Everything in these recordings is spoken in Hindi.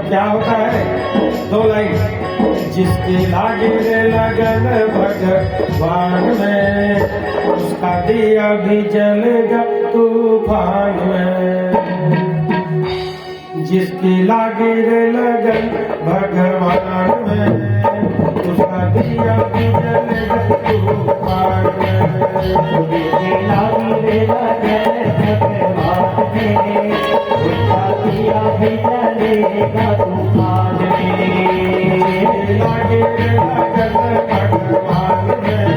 क्या होता है? दो लाइन। जिसकी लागी रे लगन भगवान में, उसका दिया भी जलेगा तूफान में। जिसकी लागी रे लगन भगवान में, उसका दिया भी जलेगा तूफान में। जिसकी लागी रे लगन भगवान में, उसका दिया भी जलेगा तूफान में। लागे लगन भगवान में,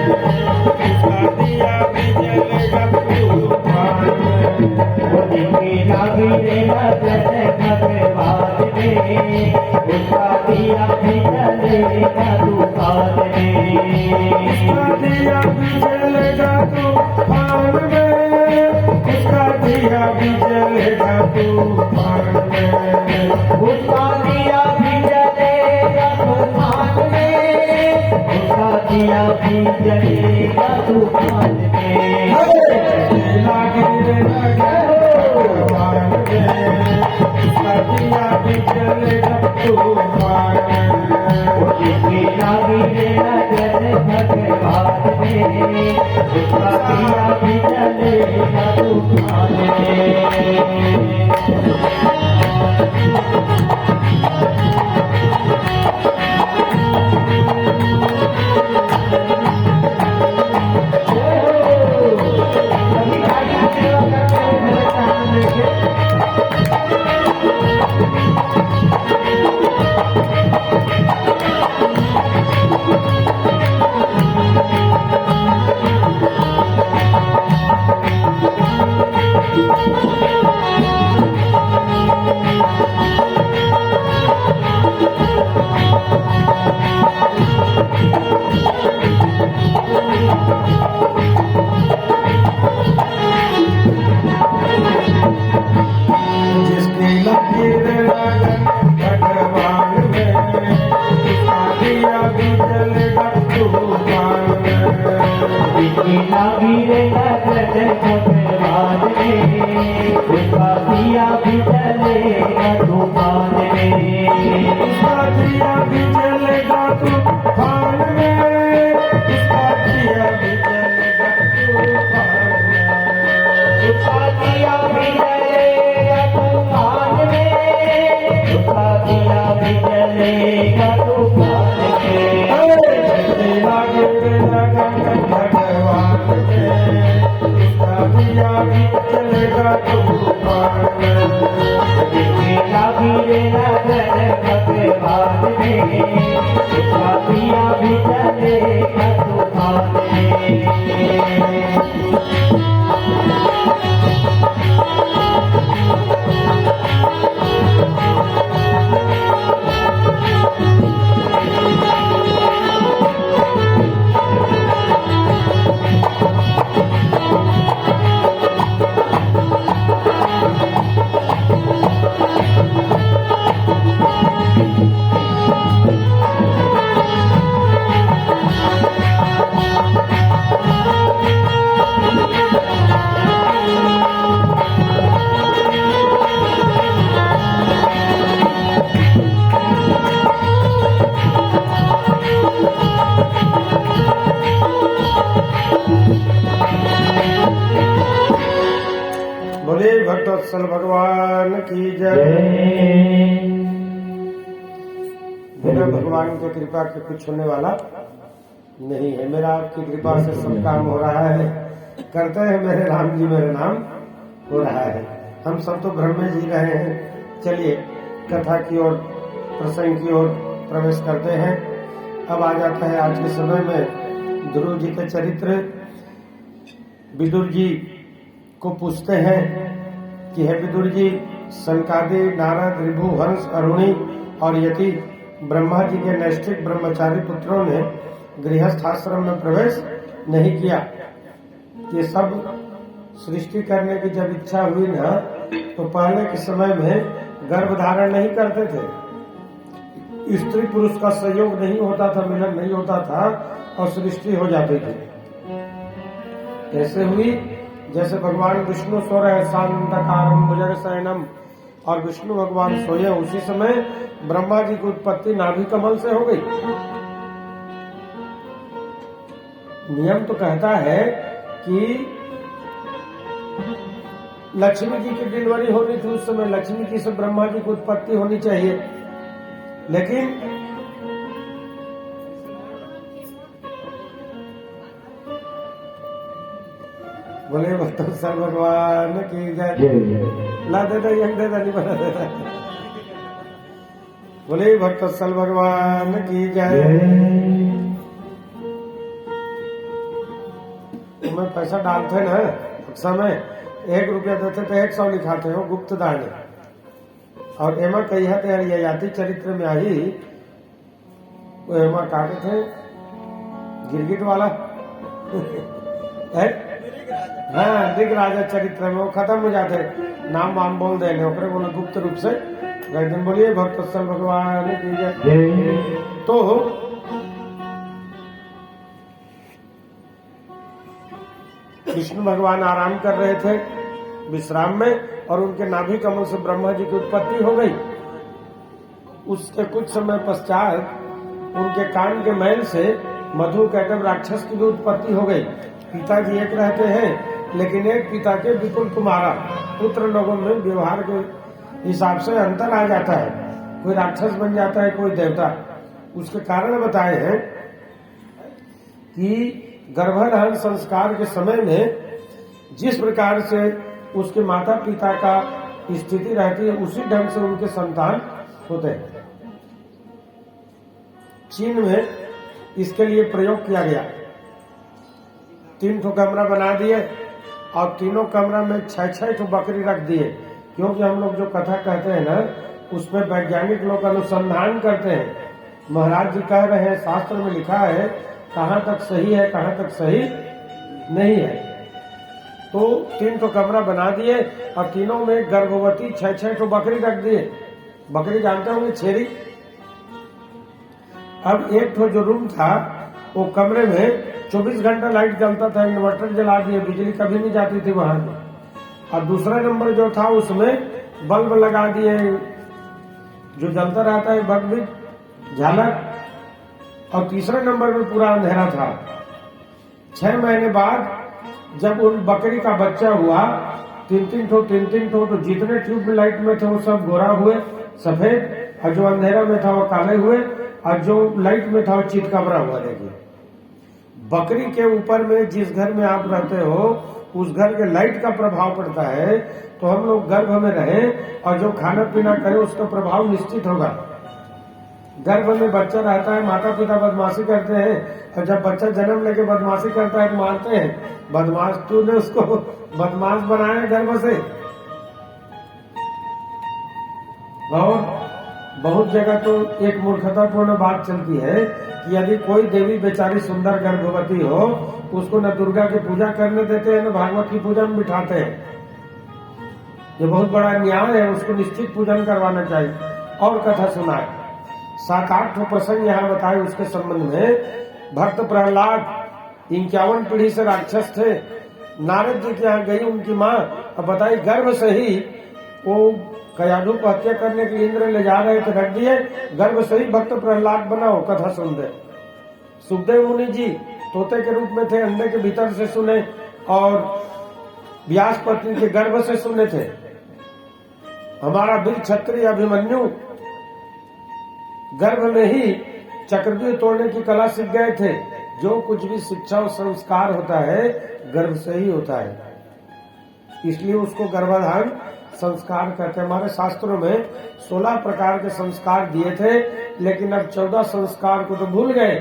उसका दिया भी जलेगा तूफान में। जिसकी लागी रे लगन भगवान में, उसका दिया भी जलेगा तूफान में। उसका दिया भी जलेगा तूफान में, उसका दिया भी जलेगा तूफान में। उसका दिया भी जलेगा तूफान में, उसका दिया भी जलेगा तूफान में। लागे लगन भगवान में, उसका दिया भी जलेगा तूफान में। जिसकी लागी रे लगन भगवान में, उसका दिया भी जलेगा तूफान में। लागी रे लगन भगवान में, उसका दिया भी जलेगा तूफान में। उसका दिया भी जलेगा तूफान में, उसका दिया भी जलेगा तूफान में। उसका दिया भी जलेगा तूफान में, उसका दिया भी जलेगा तूफान में। लागे लगन भगवान में, उसका दिया भी जलेगा तूफान में। जिसकी लागी रे लगन भगवान में, उसका दिया भी जलेगा तूफान में। भक्तवत्सल भगवान की जय। बिना भगवान की कृपा के कुछ होने वाला नहीं है। मेरा आपकी कृपा से सब काम हो रहा है। करते हैं मेरे राम जी मेरे नाम हो रहा है। हम सब तो भ्रम में जी रहे हैं। चलिए कथा की ओर प्रसंग की ओर प्रवेश करते हैं। अब आ जाता है आज के समय में ध्रुव जी के चरित्र। विदुर जी को पूछते हैं कि हे विदुर जी, सनकादि नारद ऋभु हंस अरुणी और यति ब्रह्मा जी के नैष्ठिक ब्रह्मचारी पुत्रों ने गृहस्थ आश्रम में प्रवेश नहीं किया। ये सब सृष्टि करने की जब इच्छा हुई ना, तो पहले के समय में गर्भ धारण नहीं करते थे। स्त्री पुरुष का संयोग नहीं होता था, मिलन नहीं होता था और सृष्टि हो जाती थी। कैसे हुई? जैसे भगवान विष्णु सो रहे शांतकारम भुजग शयनम, और विष्णु भगवान सोए उसी समय ब्रह्मा जी की उत्पत्ति नाभि कमल से हो गई। नियम तो कहता है कि लक्ष्मी जी की डिलीवरी होनी थी उस समय, लक्ष्मी जी से ब्रह्मा जी की उत्पत्ति होनी चाहिए, लेकिन बोले भक्तवत्सल भगवान की जय। ला देता यंग देता नहीं बना देता। बोले भक्तवत्सल भगवान की जय। तुम्हें पैसा डालते ना बक्सा में, 1 रुपया देते तो 100 लिखाते हो गुप्त दान। और एमा कही है ययाति चरित्र में आई, वो एमा काटे थे गिरगिट वाला है। हाँ, दिग्राजा चरित्र में वो खत्म हो जाते, नाम वाम बोल देने ओकरे बोले गुप्त रूप से। दिन बोलिए भक्तवत्सल भगवान की जय। तो विष्णु भगवान आराम कर रहे थे विश्राम में, और उनके नाभि कमल से ब्रह्मा जी की उत्पत्ति हो गई। उसके कुछ समय पश्चात उनके कान के मैल से मधु कैटव राक्षस की भी उत्पत्ति हो गई। पिताजी एक रहते हैं, लेकिन एक पिता के विपुल कुमारा पुत्र लोगों में व्यवहार के हिसाब से अंतर आ जाता है। कोई राक्षस बन जाता है, कोई देवता। उसके कारण बताए हैं कि गर्भाधान संस्कार के समय में जिस प्रकार से उसके माता पिता का स्थिति रहती है, उसी ढंग से उनके संतान होते हैं। चीन में इसके लिए प्रयोग किया गया। 3 ठो कमरा बना दिए और तीनों कमरा में 6-6 ठो बकरी रख दिए, क्योंकि हम लोग जो कथा कहते हैं ना, उसमें वैज्ञानिक लोग अनुसंधान करते हैं। महाराज जी कह रहे हैं, शास्त्र में लिखा है कहाँ तक सही है कहाँ तक सही नहीं है। तो 3 ठो कमरा बना दिए और तीनों में गर्भवती 6-6 ठो बकरी रख दिए। बकरी जानते होंगे, छेरी। अब एक ठो जो रूम था, वो कमरे में 24 घंटा लाइट जलता था, इन्वर्टर जला दिए, बिजली कभी नहीं जाती थी वहां से। और दूसरा नंबर जो था उसमें बल्ब लगा दिए, जो जलता रहता है बल्ब भी, झालर। और तीसरे नंबर में पूरा अंधेरा था। 6 महीने बाद जब उन बकरी का बच्चा हुआ, 3-3 ठो, तो जितने ट्यूब लाइट में थे वो सब गोरा हुए, सफेद, और जो अंधेरा में था वो काले हुए, और जो लाइट में था वो चितकबरा हुआ। देखिए, बकरी के ऊपर में जिस घर में आप रहते हो उस घर के लाइट का प्रभाव पड़ता है। तो हम लोग गर्भ में रहें और जो खाना पीना करें उसका प्रभाव निश्चित होगा। गर्भ में बच्चा रहता है, माता पिता बदमाशी करते हैं, और जब बच्चा जन्म लेके बदमाशी करता है तो मारते हैं। बदमाश, तूने उसको बदमाश बनाया गर्भ से। और बहुत जगह तो एक मूर्खतापूर्ण बात चलती है कि यदि कोई देवी बेचारी सुंदर गर्भवती हो, उसको न दुर्गा की पूजा करने देते हैं न भागवत की पूजा में बिठाते हैं। ये बहुत बड़ा न्याय है, उसको निश्चित पूजन करवाना चाहिए। और कथा सुनाए, 7-8 प्रसंग यहाँ बताए उसके संबंध में। भक्त प्रहलाद 51 पीढ़ी से राक्षस थे। नारद जी के यहाँ गई उनकी माँ, अब बताई गर्भ से ही वो कयाधु को हत्या करने के लिए इंद्र ले जा रहे थे, रख दिए। गर्भ से ही भक्त प्रहलाद बनाओ, कथा सुन दे। सुखदेव मुनि जी तोते के रूप में थे, अंडे के भीतर से सुने, और व्यास पत्नी के गर्भ से सुने थे। हमारा वीर क्षत्रिय अभिमन्यु गर्भ में ही चक्रव्यूह तोड़ने की कला सीख गए थे। जो कुछ भी शिक्षा और संस्कार होता है गर्भ से ही होता है, इसलिए उसको गर्भाधान संस्कार कहते हैं। हमारे शास्त्रों में 16 प्रकार के संस्कार दिए थे, लेकिन अब 14 संस्कार को तो भूल गए।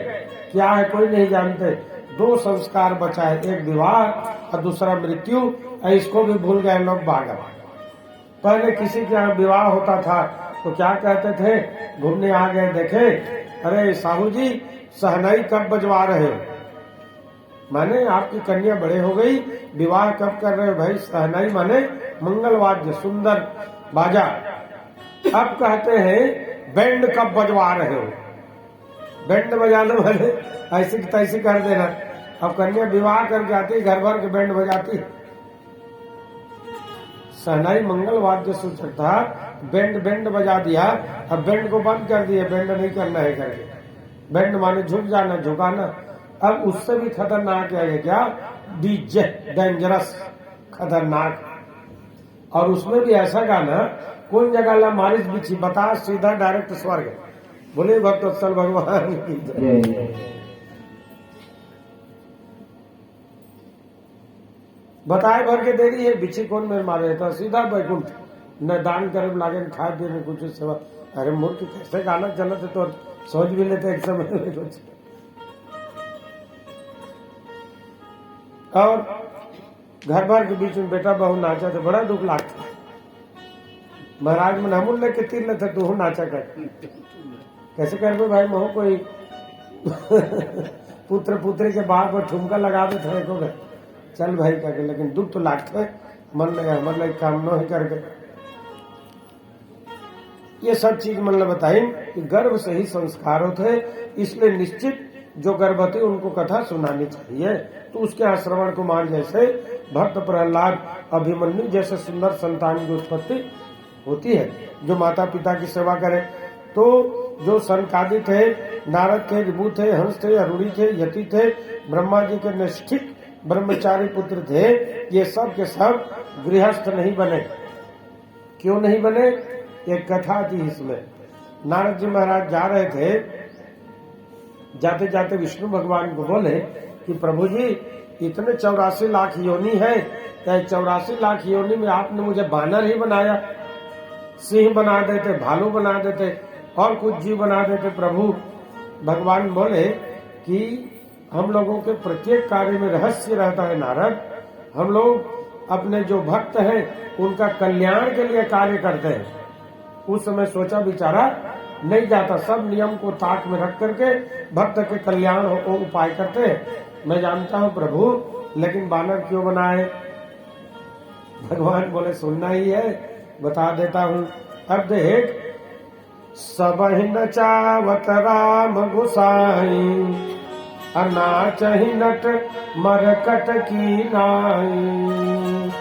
क्या है कोई नहीं जानते। 2 संस्कार बचा है, एक विवाह और दूसरा मृत्यु, और इसको भी भूल गए लोग बागा। पहले किसी के यहाँ विवाह होता था तो क्या कहते थे, घूमने आ गए, देखे, अरे साहू जी सहनाई कब बजवा रहे हो, माने आपकी कन्या बड़े हो गई, विवाह कब कर रहे हो भाई। सहनाई माने मंगल वाद्य, सुंदर बाजा। अब कहते हैं बैंड कब बजवा रहे हो, बैंड बजाने वाले ऐसे की तैसे कर देना। अब कन्या विवाह करके आती, घर भर के बैंड बजाती। सहनाई मंगल वाद्य सूचक था, बैंड बजा दिया, अब बैंड को बंद कर दिया, बैंड नहीं करना है करके। बैंड माने झुक जाना, झुकाना। अब उससे भी खतरनाक है क्या, डीजे, डेंजरस, खतरनाक। और उसमें भी ऐसा गाना, कौन जगह ला मारिश बिछी, बता सीधा डायरेक्ट स्वर्ग। बोले भक्तवत्सल भगवान की जय। बताए भर के दे दी है, बिछी कौन में मारे था, सीधा बैकुंठ। न दान करे लागे, न खाए पिए, न कुछ सेवा। अरे मूर्ख, कैसे गाना चलते तो सोच भी लेते एक समय में कुछ। और घर भर के बीच में बेटा बहू नाचा तो बड़ा दुख लगता। महाराज में हमूल लेके तीर लेते, तू नाचा कर, कैसे कर भाई महो कोई पुत्र पुत्री के बाप पर ठुमका लगा देते हैं को, चल भाई करके। लेकिन दुख तो लागता है, मन लगा मतलब काम न ही करके। ये सब चीज मतलब बताई कि गर्भ से ही संस्कार होते हैं, इसलिए निश्चित जो गर्भवती उनको कथा सुनानी चाहिए। तो उसके यहाँ श्रवण कुमार जैसे, भक्त प्रहलाद, अभिमन्यु जैसे सुंदर संतान की उत्पत्ति होती है, जो माता पिता की सेवा करे। तो जो सनकादि थे, नारद थे, ऋभु थे, हंस थे, अरुणी थे, यति थे, ब्रह्मा जी के निष्ठिक ब्रह्मचारी पुत्र थे, ये सब के सब गृहस्थ नहीं बने। क्यों नहीं बने, एक कथा थी इसमें। नारद जी महाराज जा रहे थे, जाते जाते विष्णु भगवान को बोले कि प्रभु जी इतने 84 लाख योनि है, 84 लाख योनि में आपने मुझे बानर ही बनाया, सिंह बना देते, भालू बना देते, और कुछ जीव बना देते। प्रभु भगवान बोले कि हम लोगों के प्रत्येक कार्य में रहस्य रहता है नारद। हम लोग अपने जो भक्त हैं उनका कल्याण के लिए कार्य करते हैं। उस समय सोचा विचारा नहीं जाता, सब नियम को ताक में रख करके भक्त के कल्याण को उपाय करते हैं। मैं जानता हूँ प्रभु, लेकिन बानर क्यों बनाए। भगवान बोले सुनना ही है, बता देता हूँ। अब देख, सब ही नचावत राम गोसाई, अनाच ही नट मरकट की नाई।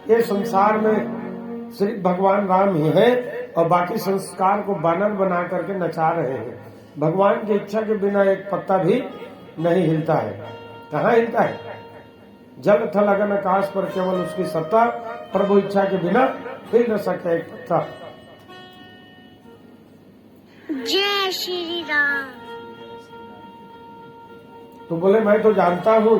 ये संसार में सिर्फ भगवान राम ही है, और बाकी संस्कार को बानर बना करके नचा रहे हैं। भगवान की इच्छा के बिना एक पत्ता भी नहीं हिलता है। कहाँ हिलता है, जल थल अगन आकाश पर केवल उसकी सत्ता, प्रभु इच्छा के बिना हिल न सके एक पत्ता। जय श्री राम। तो बोले मैं तो जानता हूँ,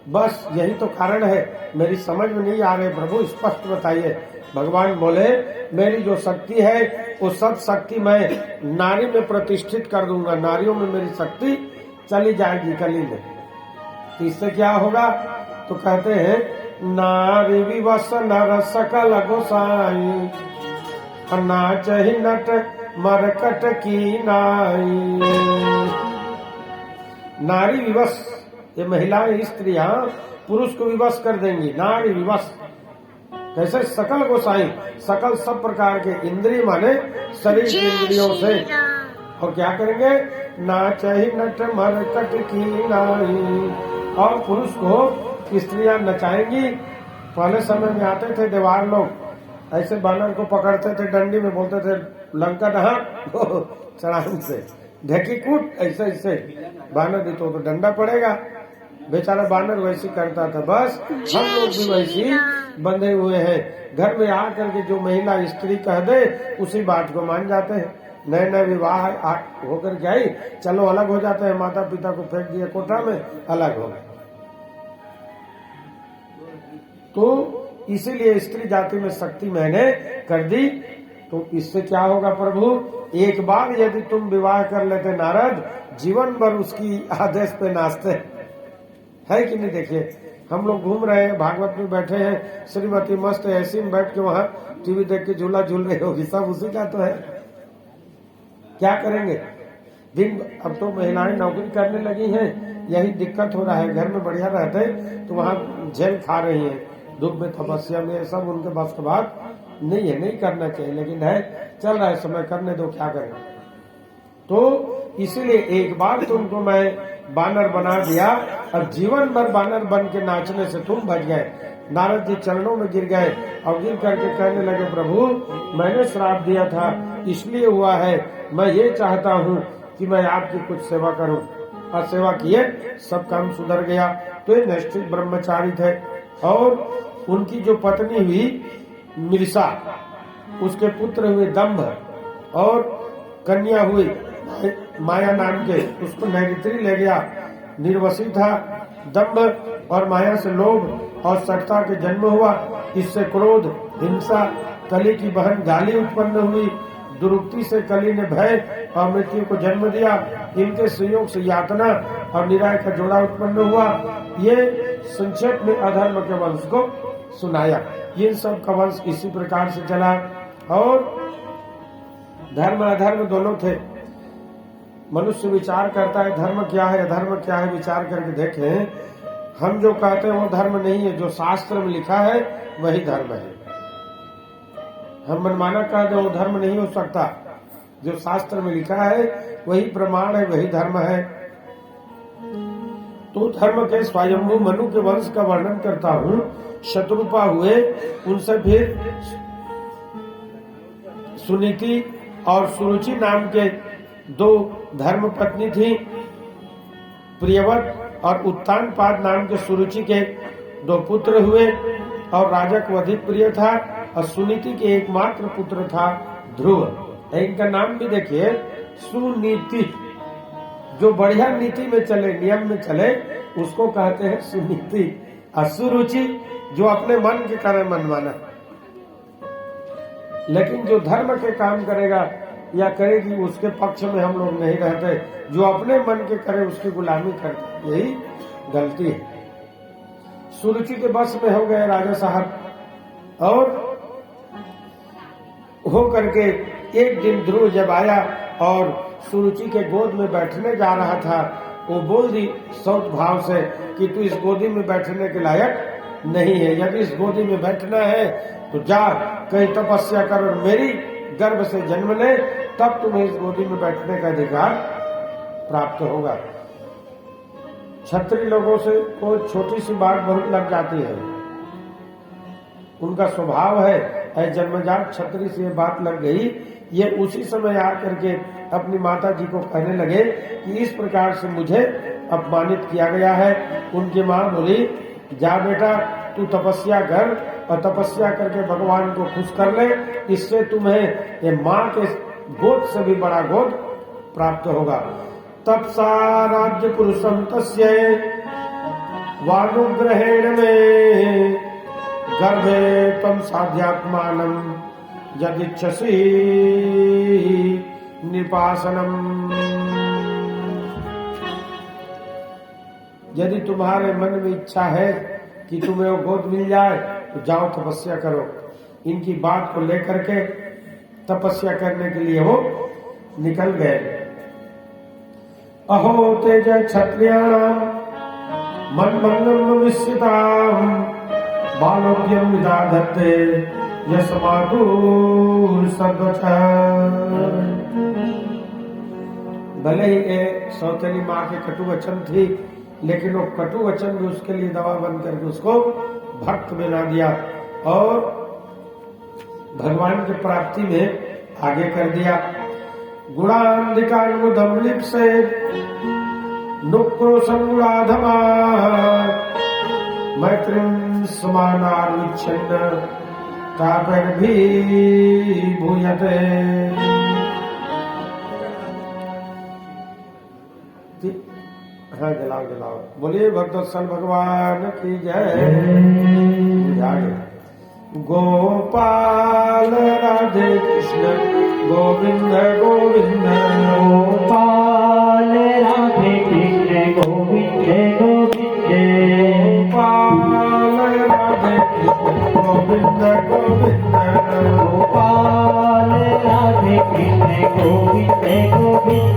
बस यही तो कारण है, मेरी समझ में नहीं आ रहे प्रभु, स्पष्ट बताइए। भगवान बोले मेरी जो शक्ति है वो सब शक्ति मैं नारी में प्रतिष्ठित कर दूंगा, नारियों में मेरी शक्ति चली जाएगी कली में। तो इससे क्या होगा, तो कहते हैं नारी विवश नर सकल गोसाई, नाच ही नट मरकट की नाई। नारी विवश, ये महिलाएं स्त्रियां पुरुष को विवश कर देंगी। नारी विवश कैसे, सकल गोसाई, सकल सब प्रकार के इंद्रिय माने शरीर की इंद्रियों से। और क्या करेंगे, नाच ही नट मरकट की नाई। और पुरुष को स्त्रियां नचाएंगी। पहले समय में आते थे देवार लोग, ऐसे बानर को पकड़ते थे, डंडी में बोलते थे लंका नहा चढ़ान से ढेकी कूट, ऐसे ऐसे बानर दी तो डंडा पड़ेगा। बेचारा बानर वैसे करता था। बस हम लोग भी वैसे ही बंधे हुए हैं। घर में आकर के जो महिला स्त्री कह दे उसी बात को मान जाते हैं। नए नए विवाह होकर के आई, चलो अलग हो जाते हैं। माता पिता को फेंक दिया कोठा में, अलग हो गए। तो इसीलिए स्त्री जाति में शक्ति मैंने कर दी। तो इससे क्या होगा प्रभु, एक बार यदि तुम विवाह कर लेते नारद, जीवन भर उसकी आदेश पे नाचते है कि नहीं। देखिए हम लोग घूम रहे हैं, भागवत में बैठे हैं, श्रीमती मस्त ऐसी में बैठ के वहां टीवी देख के झूला झूल रही होगी, सब उसी का तो है। क्या करेंगे दिन, अब तो महिलाएं नौकरी करने लगी हैं, यही दिक्कत हो रहा है। घर में बढ़िया रहते तो वहां जेल खा रही हैं, धूप में तपस्या में, सब उनके बस की बात नहीं है, नहीं करना चाहिए, लेकिन है, चल रहा है समय, करने दो, क्या करें। तो इसीलिए एक बार तुमको मैं बानर बना दिया, अब जीवन भर बानर बन के नाचने से तुम बच गए। नारद जी चरणों में गिर गए और गिर करके कहने लगे, प्रभु मैंने श्राप दिया था इसलिए हुआ है, मैं ये चाहता हूँ कि मैं आपकी कुछ सेवा करूँ। और सेवा किए, सब काम सुधर गया। तो ये निष्ठिक ब्रह्मचारी थे। और उनकी जो पत्नी हुई मिर्सा, उसके पुत्र हुए दंभ, और कन्या हुई माया नाम के, उसको नैऋत्री ले गया। निर्वसी था दंभ और माया से लोभ और सटता के जन्म हुआ। इससे क्रोध, हिंसा, कली की बहन गाली उत्पन्न हुई। दुरुक्ति से कली ने भय और मृत्यु को जन्म दिया। इनके संयोग से यातना और निराय का जोड़ा उत्पन्न हुआ। ये संक्षेप में अधर्म के वंश को सुनाया। इन सब का वंश इसी प्रकार से चला। और धर्म अधर्म दोनों थे। मनुष्य विचार करता है धर्म क्या है अधर्म क्या है, विचार करके देखें। हम जो कहते हैं वो धर्म नहीं है, जो शास्त्र में लिखा है वही धर्म है। हम मनमाना कह दे वो धर्म नहीं हो सकता। जो शास्त्र में लिखा है वही प्रमाण है, वही धर्म है। तो धर्म के स्वयंभू मनु के वंश का वर्णन करता हूँ। शत्रुपा हुए, उनसे फिर सुनीति और सुरुचि नाम के दो धर्म पत्नी थी। प्रियवत और उत्तानपाद नाम के सुरुचि के दो पुत्र हुए। और राजा को अधिक प्रिय था। और सुनीति के एकमात्र पुत्र था ध्रुव। इनका नाम भी देखिए, सुनीति। जो बढ़िया नीति में चले, नियम में चले, उसको कहते हैं सुनीति। और सुरुचि जो अपने मन के करे मनमाना। लेकिन जो धर्म के काम करेगा या करेगी, उसके पक्ष में हम लोग नहीं रहते। जो अपने मन के करे उसकी गुलामी करते, यही गलती है। सुरुचि के बस में हो गए राजा साहब। और हो करके एक दिन ध्रुव जब आया और सुरुचि के गोद में बैठने जा रहा था, वो बोल दी सौत भाव से कि तू इस गोदी में बैठने के लायक नहीं है। यदि इस गोदी में बैठना है तो जा कहीं तपस्या कर और मेरी गर्भ से जन्म ले, तब तुम्हें इस गोदी में बैठने का अधिकार प्राप्त होगा। क्षत्रिय लोगों से कोई छोटी सी बात बहुत लग जाती है, उनका स्वभाव है। जन्मजात क्षत्रिय से ये बात लग गई। ये उसी समय आकर के अपनी माता जी को कहने लगे कि इस प्रकार से मुझे अपमानित किया गया है। उनकी माँ बोली, जा बेटा तू तपस्या कर और तपस्या करके भगवान को खुश कर ले, इससे तुम्हें ये माँ के गोद से भी बड़ा गोद प्राप्त होगा। तपसा राज्य पुरुषम तस्य वानुग्रहेण में गर्भे तम साध्यात्मानम यदिच्छसि निपासनम। यदि तुम्हारे मन में इच्छा है कि तुम्हें वो गोद मिल जाए तो जाओ तपस्या करो। इनकी बात को लेकर के तपस्या करने के लिए वो निकल गए। अहो तेज क्षत्रियाणाम मनमन्नम विस्मिताम बालोक्यम विदाधत्ते यस्मातुर सद्वच। भले ही ये सौतेली माँ के कटु वचन थी, लेकिन वो कटु वचन भी उसके लिए दवा बन करके उसको भक्त बना दिया और भगवान की प्राप्ति में आगे कर दिया। गुणान्धिकान्मुदम लिप्से नुक्रो संगुलाधमा मैत्रिं समानार्विच्छिन्न तापैर्भी भूयते। हाँ जलाओ जलाओ। बोलिए भक्तवत्सल भगवान की जय। गोपाल राधे कृष्ण गोविंद गोविंद। गोपाल राधे कृष्ण गोविंद गोविंद। गोपाल राधे कृष्ण गोविंद गोविंद। गोपाल राधे कृष्ण गोविंद गोविंद।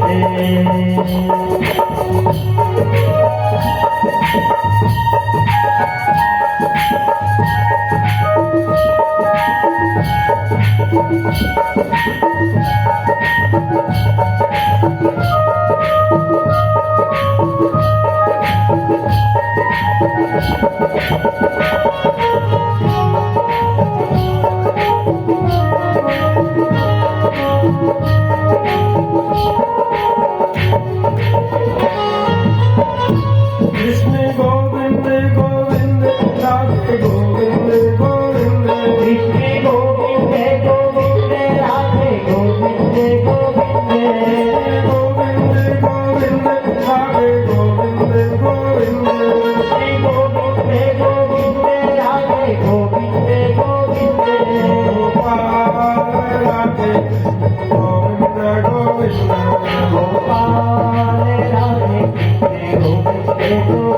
कृष्ण गोविंद गोविंद राधे गोविंद गोविंद। कृष्ण गोविंद गोविंद राधे गोविंद गोविंद। गोविंद गोविंद राधे गोविंद गोविंद। गोविंद गोविंद राधे गोविंद गोविंद। गोपाल राधे गोविंद गोविंद। गोपाल राधे कृष्ण गोविंद गोविंद।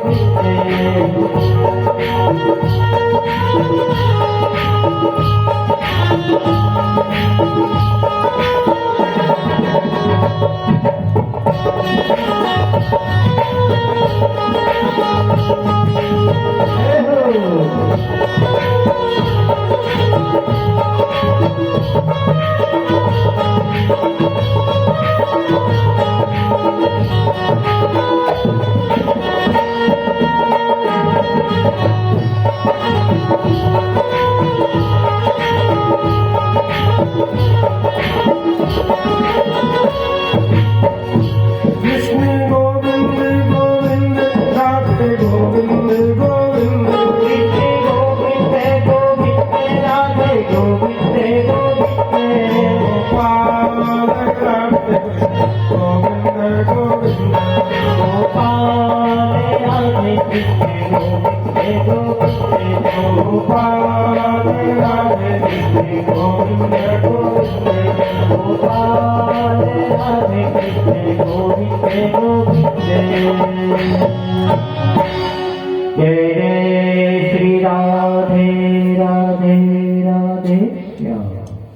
कृष्ण गोविंद गोविंद राधे गोविंद गोविंद। कृष्ण गोविंद गोविंद राधे गोविंद गोविंद। गोपाल राधे गोविंद गोविंद। गोपाल राधे कृष्ण गोविंद गोविंद। गोपाल राधे गोविंद गोविंद। गोपाल राधे कृष्ण गोविंद गोविंद। जय जय श्री राधे राधे राधे श्याम।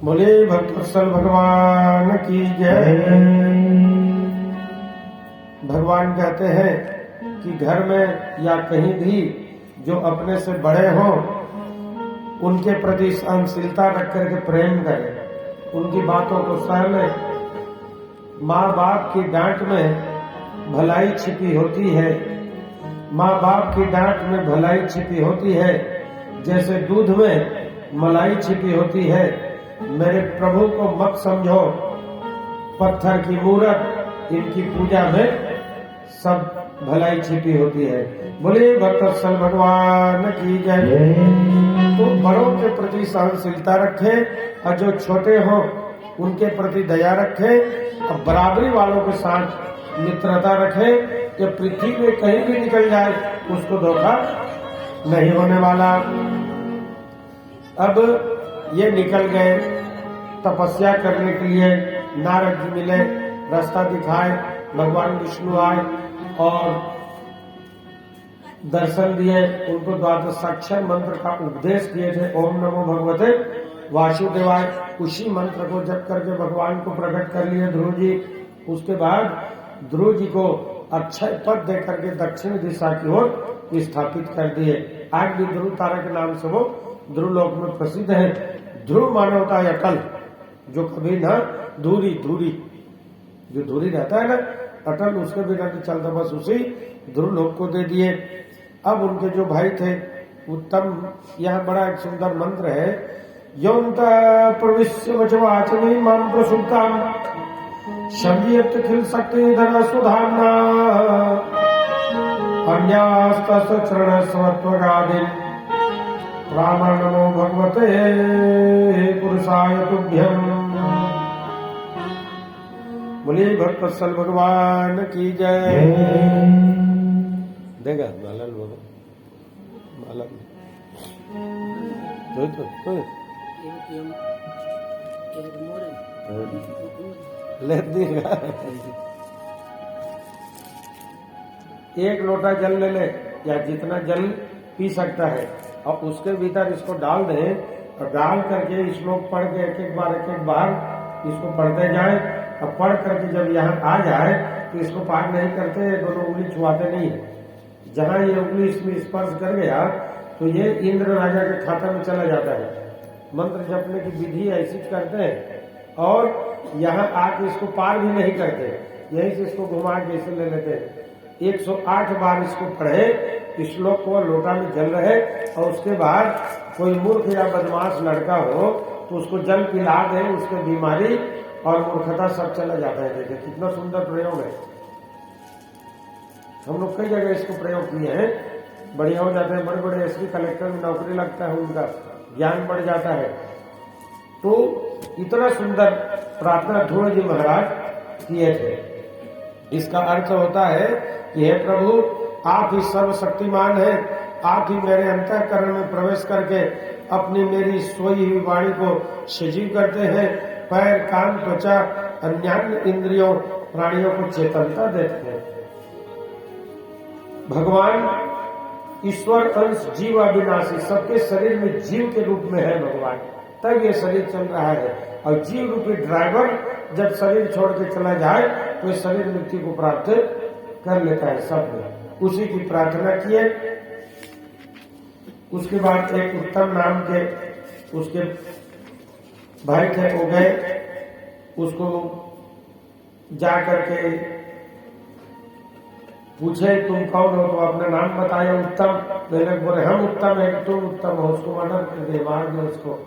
बोले भक्तवत्सल भगवान की जय। भगवान कहते हैं कि घर में या कहीं भी जो अपने से बड़े हों उनके प्रति सहनशीलता रख करके प्रेम करें, उनकी बातों को सह लें। माँ बाप की डांट में भलाई छिपी होती है। माँ बाप की डांट में भलाई छिपी होती है, जैसे दूध में मलाई छिपी होती है। मेरे प्रभु को मत समझो पत्थर की मूरत, इनकी पूजा में सब भलाई छिपी होती है। बोले भक्तवत्सल भगवान की जय। तो बड़ों के प्रति सहनशीलता रखे और जो छोटे हो उनके प्रति दया रखे और बराबरी वालों के साथ मित्रता रखे कि पृथ्वी में कहीं भी निकल जाए उसको धोखा नहीं होने वाला। अब ये निकल गए तपस्या करने के लिए, नारद जी मिले, रास्ता दिखाए, भगवान विष्णु आए और दर्शन दिए, उनको द्वादशाक्षर मंत्र का उपदेश दिए थे। ओम नमो भगवते वासुदेवाय। उसी मंत्र को जप करके भगवान को प्रकट कर लिए ध्रुव जी। उसके बाद ध्रुव जी को अक्षय पद दे करके दक्षिण दिशा की ओर स्थापित कर दिए। आज भी ध्रुव तारा के नाम से वो ध्रुव लोक में प्रसिद्ध है। ध्रुव माने होता है अटल, जो कभी ना दूरी जो दूरी रहता है ना अटल, उसके बिना नहीं चलता। बस उसी ध्रुव लोक को दे दिए। अब उनके जो भाई थे उत्तम, यहाँ बड़ा एक सुंदर मंत्र है, यौंत प्रविश्य वचवाचमी माम प्रसुप्ताम संगीत खिल सकते धरा सुधारना। अन्यास्तस्य चरणस्वत्वगादिन् राम नमो भगवते पुरुषाय तुभ्यम्। बोलिए भक्तवत्सल भगवान की जय। देगा माला बोलो, माला ले देगा। एक लोटा जल ले ले या जितना जल पी सकता है और उसके भीतर इसको डाल दें और डाल करके श्लोक पढ़ के एक एक बार इसको पढ़ते जाएं और पढ़ करके जब यहाँ आ जाए तो इसको पार नहीं करते, दोनों उंगली छुआते नहीं है। जहाँ ये उंगली इसमें स्पर्श कर गया तो ये इंद्र राजा के खाता में चला जाता है। मंत्र जपने की विधि ऐसी करते हैं और यहाँ आके इसको पार भी नहीं करते, यहीं से इसको घुमा के इसे ले लेते हैं। 108 बार इसको पढ़े, इस श्लोक को लोटा में जल रहे और उसके बाद कोई मूर्ख या बदमाश लड़का हो तो उसको जल पिला दे, उसके बीमारी और मूर्खता सब चला जाता है। देखिए कितना सुंदर प्रयोग है। हम लोग कई जगह इसको प्रयोग किए हैं, बढ़िया हो जाते हैं। बड़े बड़े एसपी कलेक्टर में नौकरी लगता है, उनका ज्ञान बढ़ जाता है। तो इतना सुंदर प्रार्थना ध्रुव जी महाराज किए थे। इसका अर्थ होता है कि हे प्रभु, आप ही सर्वशक्तिमान हैं, आप ही मेरे अंतःकरण में प्रवेश करके अपनी मेरी सोई हुई वाणी को सजीव करते हैं, पैर कान त्वचा अन्यान्य इंद्रियों प्राणियों को चेतनता देते हैं। भगवान ईश्वर अंश जीव अविनाशी, सबके शरीर में जीव के रूप में है भगवान, तब ये शरीर चल रहा है। और जीव रूपी ड्राइवर जब शरीर छोड़ के चला जाए तो इस शरीर मृत्यु को प्राप्त कर लेता है। सब में उसी की प्रार्थना किए। उसके बाद एक उत्तम नाम के उसके भाई थे, वो गए, उसको जा करके पूछे तुम कौन हो, तो अपना नाम बताया उत्तम। पहले बोले हम उत्तम है, तुम उत्तम हो। उसको मर्डर कर दिया, मार दिया, उसको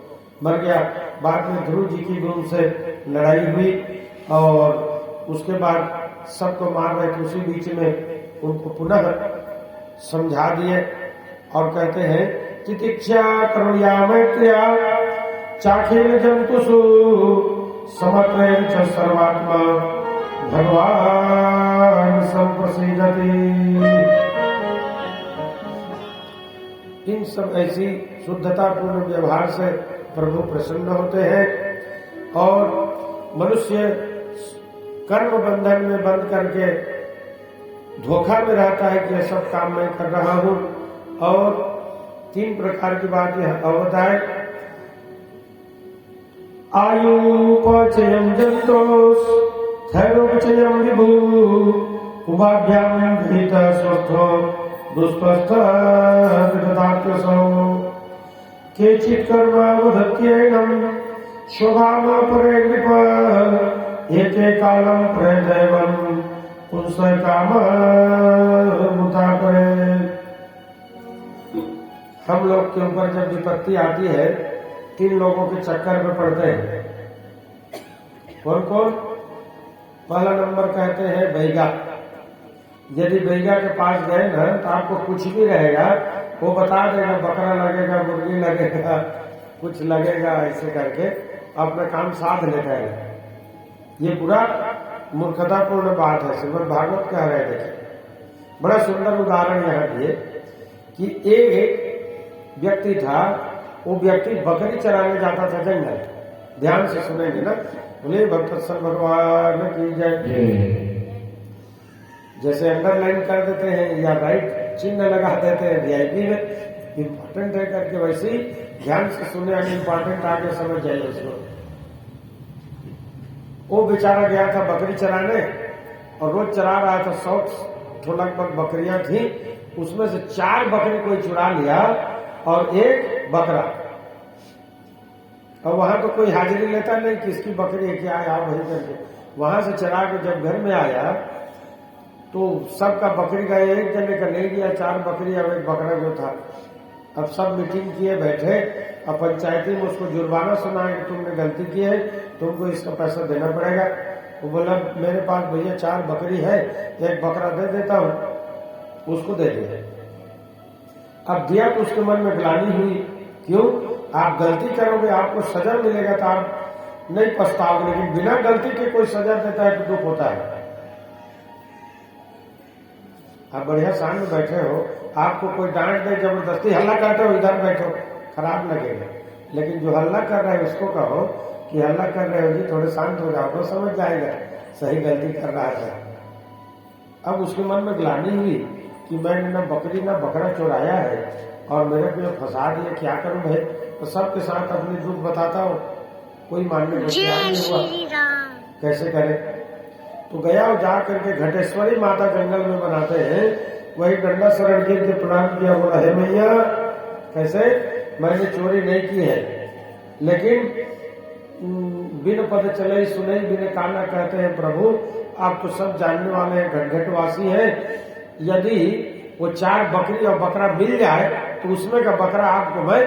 मर गया। बाद में ध्रुव जी की भी उनसे लड़ाई हुई और उसके बाद सबको मार रहे थे। उसी बीच में उनको पुनः समझा दिए और कहते हैं तितिक्षा करुणया मैत्र्या चाखिल जंतुषु समत्रेण च सर्वात्मा भगवान संप्रसीदति। इन सब ऐसी शुद्धता पूर्ण व्यवहार से प्रभु प्रसन्न होते हैं और मनुष्य कर्म बंधन में बंद करके धोखा में रहता है कि यह सब काम मैं कर रहा हूं। और 3 प्रकार की बात यह अवगत है। आयुपचयम् जन्तोस् थैरोपचयम् विभु उभाभ्याम् गृहीत स्वस्थो दुष्पस्थ विदधात्यसौ केचित् कर्मावधत्यैनम् शोभामापरे नृप एके कालम् प्रदैवम् पुंसः काममुता करे। हम लोग के ऊपर जब विपत्ति आती है 3 लोगों के चक्कर में पड़ते हैं। कौन कौन? पहला नंबर कहते हैं बैगा। यदि बैगा के पास गए ना तो आपको कुछ भी रहेगा, वो बता देगा, बकरा लगेगा, मुर्गी लगेगा, कुछ लगेगा, ऐसे करके अपना काम साध लेता है। ये बुरा मूर्खतापूर्ण बात है। श्रीमद् भागवत कह रहे थे, बड़ा सुंदर उदाहरण यहाँ दिए कि एक व्यक्ति था, वो व्यक्ति बकरी चराने जाता था जंगल। ध्यान से सुनेंगे ना, बोले भक्तवत्सल भगवान की जय। जैसे अंडरलाइन कर देते हैं या राइट चिन्ह लगा देते हैं वीआईपी में, इम्पोर्टेंट है करके, वैसे ही ध्यान से सुने, इम्पोर्टेंट आगे समझ जाइए उसको। वो बेचारा गया था बकरी चराने और रोज चरा रहा था। 100 लगभग बकरियां थी, उसमें से 4 बकरी कोई चुरा लिया और 1 बकरा। और वहां तो कोई हाजिरी लेता नहीं, किसकी बकरी है क्या आया वही करके। वहां से चरा के जब घर में आया तो सबका बकरी का एक जने का नहीं गया, 4 बकरी और 1 बकरा जो था। अब सब मीटिंग किए बैठे, अब पंचायती में उसको जुर्माना सुनाए कि तुमने गलती की है, तुमको इसका पैसा देना पड़ेगा। वो बोला मेरे पास भैया 4 बकरी है, 1 बकरा दे देता हूँ। उसको दे दिया। अब दिया तो उसके मन में ग्लानि हुई, क्यों? आप गलती करोगे, आपको सजा मिलेगा तो आप नहीं पछताओगे, लेकिन बिना गलती के कोई सजा देता है तो दुख होता है। आप बढ़िया शांत में बैठे हो, आपको कोई डांट दे, जबरदस्ती हल्ला करते हो, इधर बैठो, खराब लगेगा। लेकिन जो हल्ला कर रहा है उसको कहो कि हल्ला कर रहे हो जी, थोड़े शांत हो जाओ, तो समझ जाएगा सही गलती कर रहा था। अब उसके मन में ग्लानि हुई कि मैंने ना बकरी ना बकरा चुराया है और मेरे को फंसा दिया, क्या करूं भाई? तो सबके साथ अपनी दुख बताता हूँ, कोई मानने को तैयार जय नहीं हुआ, श्री राम। कैसे करे? तो गया और जा करके घटेश्वरी माता जंगल में बनाते हैं, वही डंडा शरण गिर के प्रणाम किया, बोला हे मैया, कैसे? मैंने चोरी नहीं की है, लेकिन बिन पद चले सुने बिन काना कहते हैं प्रभु, आप तो सब जानने वाले हैं, घटघटवासी हैं। यदि वो 4 बकरी और बकरा मिल जाए तो उसमें का बकरा आपको मैं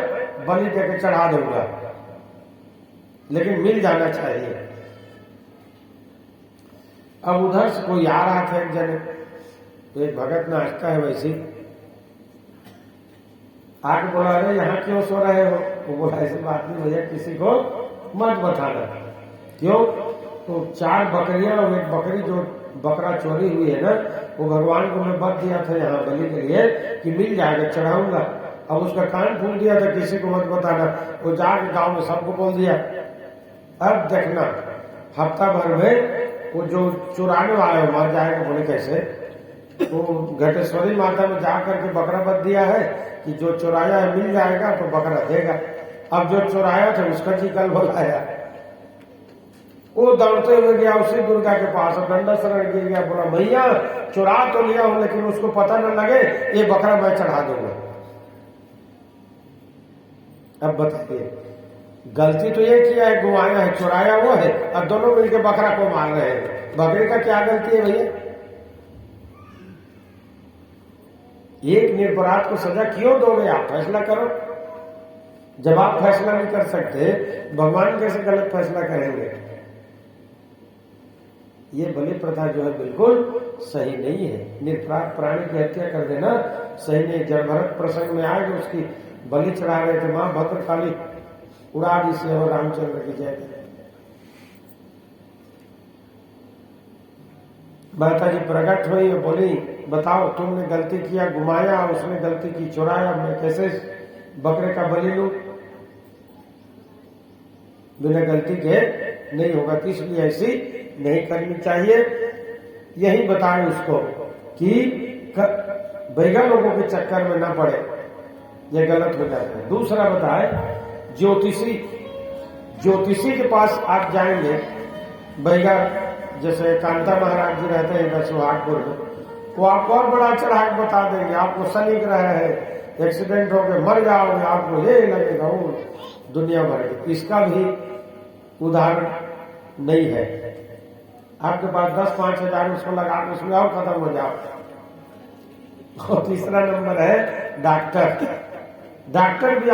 बलि देकर चढ़ा दूंगा, लेकिन मिल जाना चाहिए। अब उधर से कोई आ रहा था, एक जने, तो एक भगत नाचता है वैसे, आके बोला अरे यहाँ क्यों सो रहे हो? वो बोला ऐसी बात नहीं भैया, किसी को मत बताना। क्यों? तो 4 बकरियां और एक बकरी जो बकरा चोरी हुई है ना, वो भगवान को मैं बत दिया था यहाँ बलि के लिए कि मिल जाएगा, चढ़ाऊंगा। अब उसका कान फूल दिया था, किसी को मत बताना। वो जाके गांव में सबको बोल दिया। अब देखना हफ्ता भर में वो जो चुराने वाले मर जाएगा। बोले कैसे? तो घटेश्वरी माता में जा करके बकरा बत दिया है कि जो चुराया है मिल जाएगा तो बकरा देगा। अब जो चुराया था उसका जी कल बुलाया, वो दौड़ते हुए गया उसी दुर्गा के पास, डंडा शरण गिर गया, बोला भैया चुरा तो लिया हूं, लेकिन उसको पता न लगे, ये बकरा मैं चढ़ा दूंगा। अब बताइए, गलती तो ये किया है, गुमाया है, चुराया वो है, और दोनों मिलकर बकरा को मार रहे हैं। बकरे का क्या गलती है भैया? एक निरपराध को सजा क्यों दोगे आप? फैसला करो। जब आप फैसला नहीं कर सकते, भगवान कैसे गलत फैसला करेंगे? ये बलि प्रथा जो है बिल्कुल सही नहीं है। निरपराध प्राणी की हत्या कर देना सही नहीं। जब भरत प्रसंग में आएगा, उसकी बलि चढ़ा रहे थे, मां भद्रकाली उड़ा दी से और रामचंद्र की जय। माता जी प्रकट हुई और बोली बताओ तुमने गलती किया, घुमाया, उसने गलती की चुराया, मैं कैसे बकरे का बलि लूं? बिना गलती के नहीं होगा, इसलिए ऐसी नहीं करनी चाहिए। यही बताए उसको कि बैगा लोगों के चक्कर में न पड़े, ये गलत हो जाता है। दूसरा बताए ज्योतिषी के पास आप जाएंगे, बैगा जैसे कांता महाराज जी रहते हैं इधर सुहागपुर में, वो आपको और बड़ा चढ़ाक बता देंगे। आपको शनि ग्रह है, एक्सीडेंट हो गए, मर जाओगे, आपको ये लगेगा, वो दुनिया भर की। इसका भी उदाहरण नहीं है। आपके पास 10-5 हजार उसको लगा के उसमें और खत्म हो जाओ। और तीसरा नंबर है डॉक्टर भी